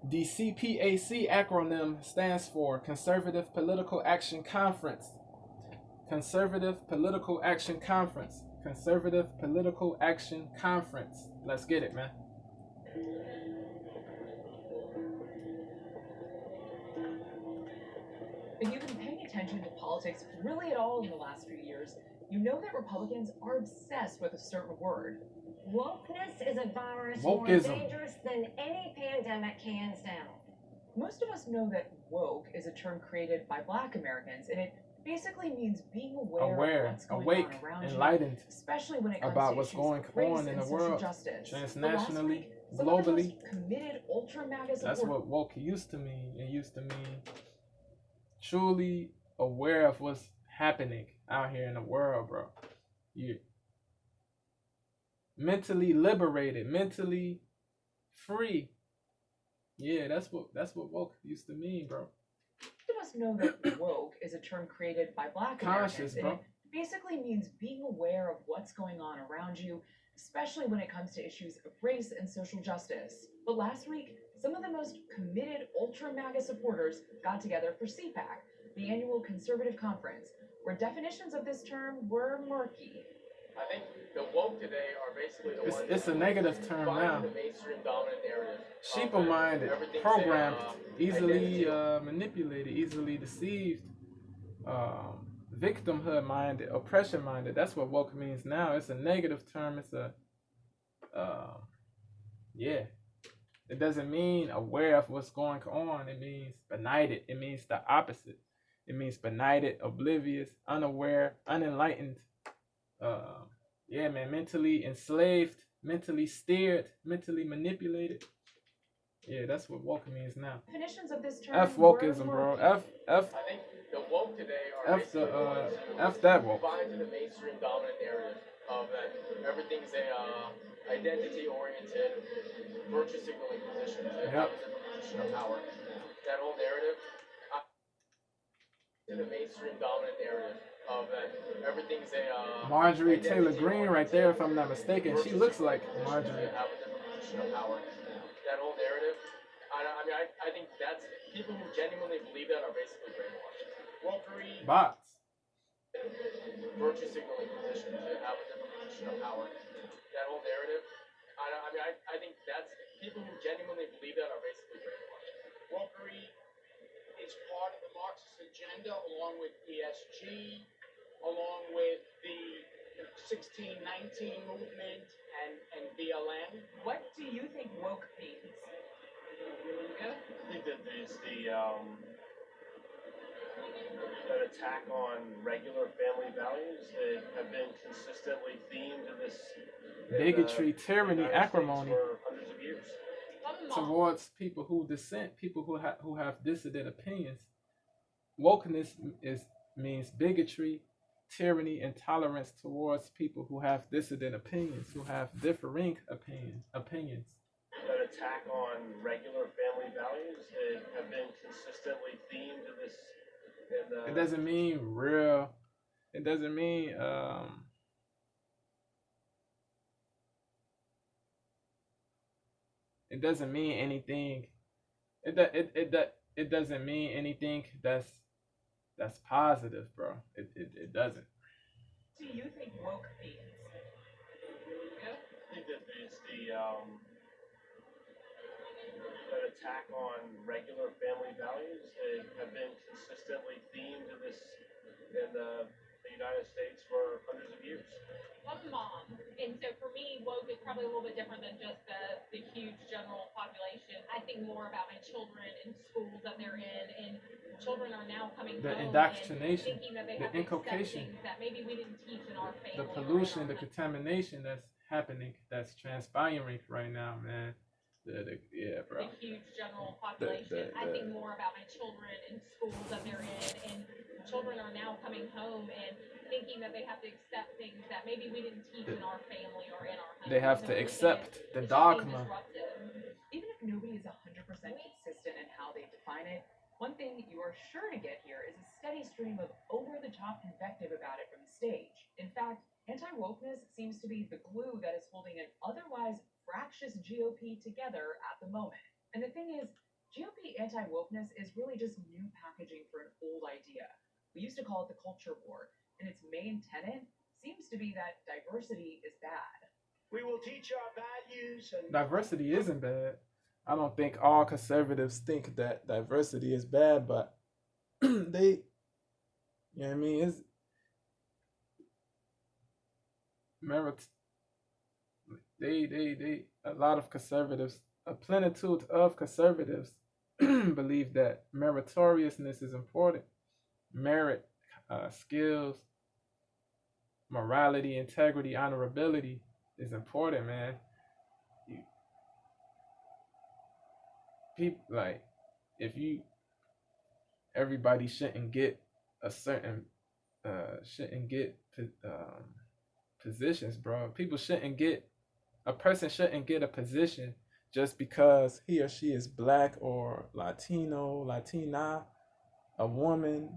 The CPAC acronym stands for Conservative Political Action Conference. Conservative Political Action Conference. Conservative Political Action Conference. Let's get it, man. If you've been paying attention to politics really at all in the last few years, you know that Republicans are obsessed with a certain word. Wokeness is a virus Wokeism. more dangerous than any pandemic, hands down. Most of us know that woke is a term created by Black Americans, and it basically means being aware of what's going awake, on around enlightened, you, especially when it comes about to what's issues going of race on in and the social world, justice. transnationally, But last week, some of the globally. most committed ultra-MAGA supporters. That's what woke used to mean. It used to mean truly aware of what's happening out here in the world, bro. You mentally liberated, mentally free. Yeah, that's what woke used to mean, bro. Most of us know that woke is a term created by Black Americans, and it basically means being aware of what's going on around you, especially when it comes to issues of race and social justice. But last week, some of the most committed ultra-MAGA supporters got together for CPAC, the annual conservative conference, where definitions of this term were murky. I think the woke today are basically the ones. It's a negative term now. The mainstream dominant narrative. Sheeple-minded, programmed, easily manipulated, easily deceived, victimhood-minded, oppression-minded. That's what woke means now. It's a negative term. It's a, yeah. It doesn't mean aware of what's going on. It means benighted. It means the opposite. It means benighted, oblivious, unaware, unenlightened. Yeah, man, mentally enslaved, mentally steered, mentally manipulated. Yeah, that's what woke means now. Definitions of this term. F wokeism, bro. F. I think the woke today are F that woke. Buy into the mainstream dominant narrative of that everything's a identity-oriented, virtue signaling position. To have a different position of power. That whole narrative. To the mainstream dominant narrative of that everything's a Marjorie Taylor Greene right there, if I'm not mistaken. She looks like Marjorie. To have a different position of power. That whole narrative. I think that's people who genuinely believe that are basically brainwashed. Wokery. Bots. Virtue signaling position to have a different position of power. That whole narrative. I think that's people who genuinely believe that are basically brainwashed. Wokery is part of the Marxist agenda, along with ESG, along with the 1619 movement and BLM. What do you think woke means? I think that it's an attack on regular family values that have been consistently themed in this bigotry, tyranny, acrimony for hundreds of years towards people who dissent, people who have dissident opinions. Wokeness means bigotry, tyranny, intolerance towards people who have dissident opinions, who have differing opinions. An attack on regular family values that have been consistently themed in this. It doesn't mean real. It doesn't mean it doesn't mean anything. It doesn't mean anything that's positive, bro. It doesn't. Do you think woke means? I think that it's an attack on regular family values that have been consistently themed in the United States for hundreds of years. I'm a mom, and so for me, woke is probably a little bit different than just the huge general population. I think more about my children and schools that they're in, and children are now coming the home indoctrination, and thinking that they the have to accept inculcation, things that maybe we didn't teach in our family. the pollution, the contamination that's happening, that's transpiring right now, man. Yeah, bro. The huge general population. I think more about my children and schools that they're in, and children are now coming home and thinking that they have to accept things that maybe we didn't teach in our family or in our home. They have to accept the dogma. Even if nobody is 100% consistent in how they define it, one thing you are sure to get here is a steady stream of over-the-top invective about it from the stage. In fact, anti-wokeness seems to be the glue that is holding an otherwise fractious GOP together at the moment. And the thing is, anti-wokeness is really just new packaging for an old idea. We used to call it the culture war, and its main tenet seems to be that diversity is bad. We will teach our values and Diversity isn't bad. I don't think all conservatives think that diversity is bad, but they, you know what I mean? It's merit. They, a lot of conservatives, a plenitude of conservatives believe that meritoriousness is important. Merit, skills, morality, integrity, honorability is important, man. You, people like if you everybody shouldn't get a certain shouldn't get positions, bro. People shouldn't get a person shouldn't get a position just because he or she is black or Latino, Latina, a woman,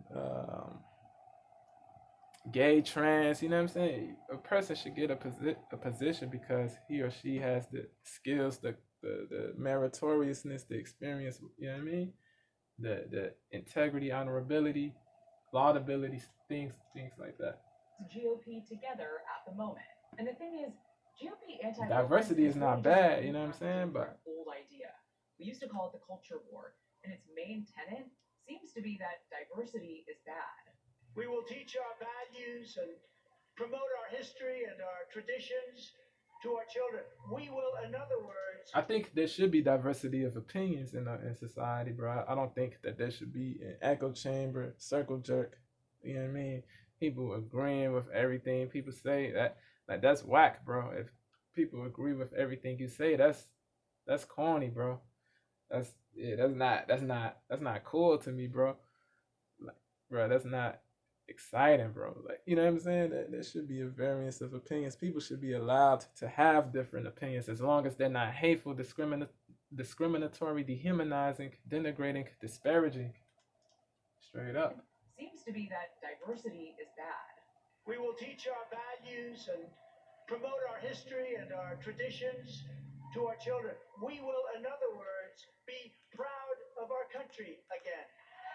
gay, trans. You know what I'm saying? A person should get a position because he or she has the skills, the meritoriousness, the experience. You know what I mean? The integrity, honorability, laudability, things like that. GOP together at the moment. And the thing is, GOP anti Diversity is not bad, you know what I'm saying? But old idea. We used to call it the culture war, and its main tenet seems to be that diversity is bad. we will teach our values and promote our history and our traditions to our children. We will, in other words, I think there should be diversity of opinions in society, bro. I don't think that there should be an echo chamber, circle jerk. You know what I mean? People agreeing with everything people say. That's whack, bro. If people agree with everything you say, that's corny, bro. That's not cool to me, bro. Like, bro, that's not exciting, bro. Like, you know what I'm saying? There should be a variance of opinions. People should be allowed to have different opinions as long as they're not hateful, discriminatory, dehumanizing, denigrating, disparaging. Straight up. Seems to be that diversity is bad. we will teach our values and promote our history and our traditions to our children. We will, in other words, be proud of our country again.